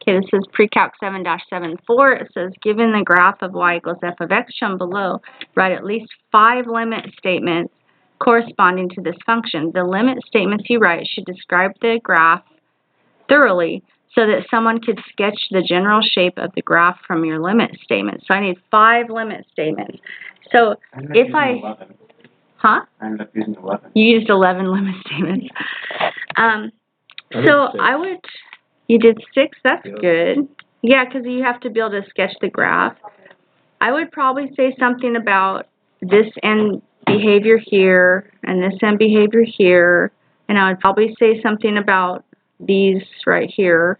Okay, this is Precalc 7-74. It says, given the graph of y equals f of x shown below, write at least 5 limit statements corresponding to this function. The limit statements you write should describe the graph thoroughly so that someone could sketch the general shape of the graph from your limit statements. So I need 5 limit statements. So if I... 11. Huh? I ended up using 11. You used 11 limit statements. So I would... You did 6? That's good. Yeah, because you have to be able to sketch the graph. I would probably say something about this end behavior here and this end behavior here. And I would probably say something about these right here.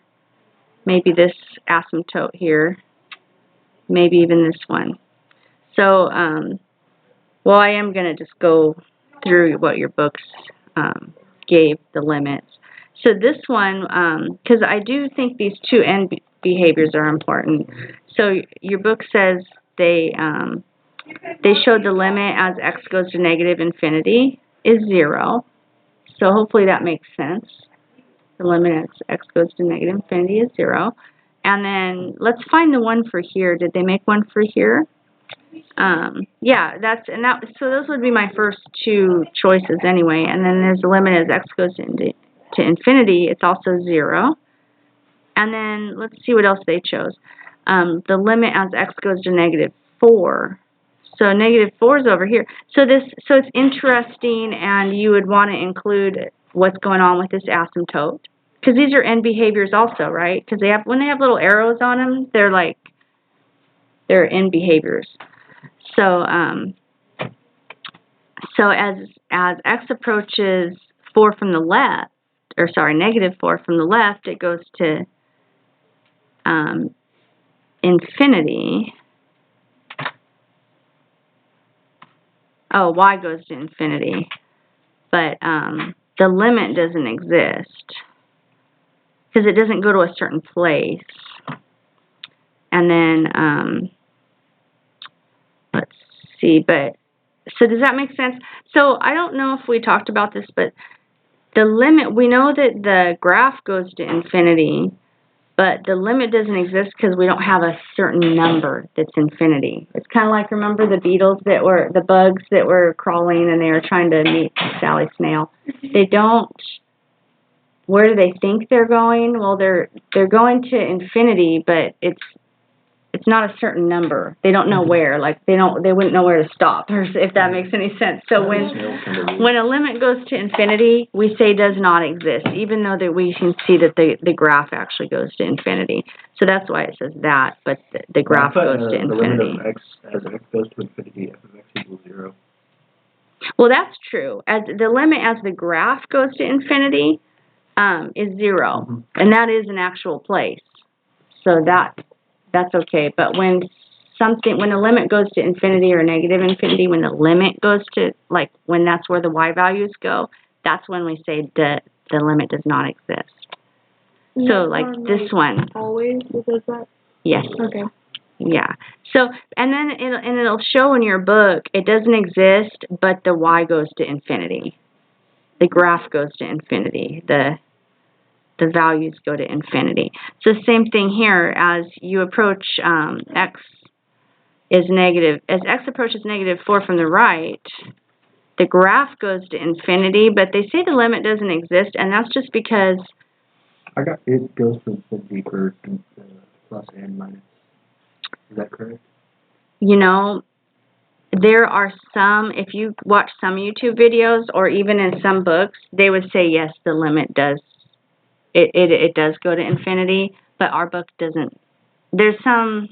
Maybe this asymptote here. Maybe even this one. So, well, I am going to just go through what your books gave the limits. So this one, because I do think these two end behaviors are important. So your book says they showed the limit as x goes to negative infinity is 0. So hopefully that makes sense. The limit as x goes to negative infinity is 0. And then let's find the one for here. Did they make one for here? Yeah, so those would be my first 2 choices anyway. And then there's the limit as x goes to infinity, it's also 0. And then let's see what else they chose. The limit as x goes to negative 4. So negative 4 is over here. So it's interesting, and you would want to include what's going on with this asymptote, because these are end behaviors also, right? Because when they have little arrows on them, they're end behaviors. So so as x approaches 4 from the left, or sorry, negative 4 from the left, it goes to infinity. Oh, y goes to infinity. But the limit doesn't exist because it doesn't go to a certain place. And then, let's see, so does that make sense? So I don't know if we talked about this, but the limit, we know that the graph goes to infinity, but the limit doesn't exist because we don't have a certain number that's infinity. It's kind of like, remember the the bugs that were crawling and they were trying to meet Sally Snail. They don't, where do they think they're going? Well, they're going to infinity, but it's not a certain number. They don't know where. Like they wouldn't know where to stop, or if that makes any sense. So when a limit goes to infinity, we say does not exist, even though that we can see that the graph actually goes to infinity. So that's why it says that, but the graph goes to infinity. The limit of x as x goes to infinity, f of x equals 0. Well, that's true. As the limit as the graph goes to infinity is 0, and that is an actual place. So that's okay. But when a limit goes to infinity or negative infinity, when the limit goes to, like, when that's where the y values go, that's when we say the limit does not exist. So, like this one. Always does that? Yes. Okay. Yeah. So, and then it'll show in your book, it doesn't exist, but the y goes to infinity. The graph goes to infinity. The values go to infinity. So same thing here, as you approach x is negative, as x approaches negative 4 from the right, the graph goes to infinity, but they say the limit doesn't exist, and that's just because it goes to infinity for plus and minus. Is that correct? You know, there are some, if you watch some YouTube videos or even in some books, they would say yes, the limit does. It does go to infinity, but our book doesn't. There's some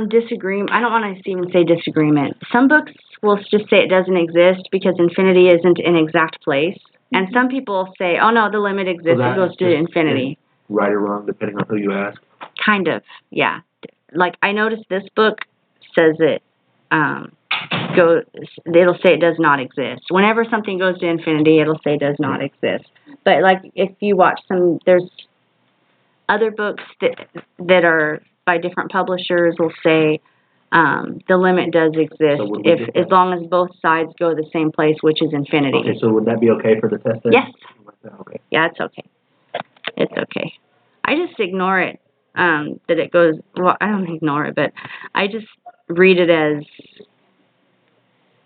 disagreement. I don't want to even say disagreement. Some books will just say it doesn't exist because infinity isn't an exact place. And some people say, oh no, the limit exists, it goes to infinity. Right or wrong, depending on who you ask? Kind of, yeah. Like, I noticed this book says it, it'll say it does not exist. Whenever something goes to infinity, it'll say does not exist. But like, if you watch there's other books that are by different publishers will say the limit does exist as long as both sides go the same place, which is infinity. Okay, so would that be okay for the test then? Yes. Okay. Yeah, it's okay. It's okay. I just ignore it, that it goes, well, I don't ignore it, but I just read it as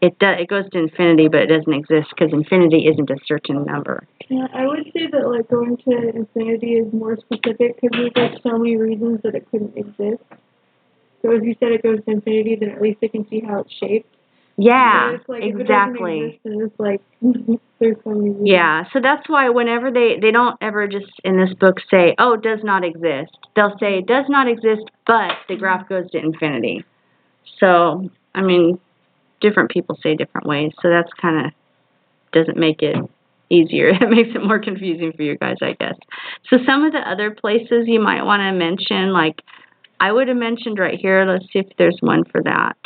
it goes to infinity, but it doesn't exist because infinity isn't a certain number. Yeah, I would say that like going to infinity is more specific because there's like so many reasons that it couldn't exist. So if you said it goes to infinity, then at least they can see how it's shaped. Yeah, It's like, exactly. If it doesn't exist, then it's like there's so many reasons. Yeah, so that's why whenever they don't ever just in this book say, oh, does not exist. They'll say does not exist, but the graph goes to infinity. So, I mean, different people say different ways, so that's kind of doesn't make it easier. It makes it more confusing for you guys, I guess. So some of the other places you might want to mention, like I would have mentioned right here, let's see if there's one for that.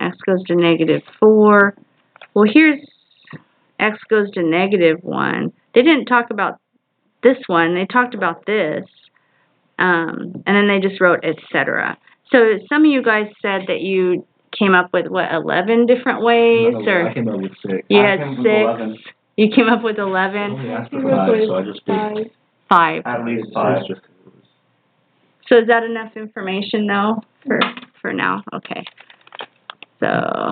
X goes to -4. Well, here's X goes to -1. They didn't talk about this one. They talked about this. And then they just wrote etc. So some of you guys said that you came up with, what, 11 different ways? Or I came up with 6. you I had came up with 6? 11. You came up with I 11? only asked I for came up 5, with so I just did 5. 5. At least 5. So is that enough information, though, for now? Okay. So...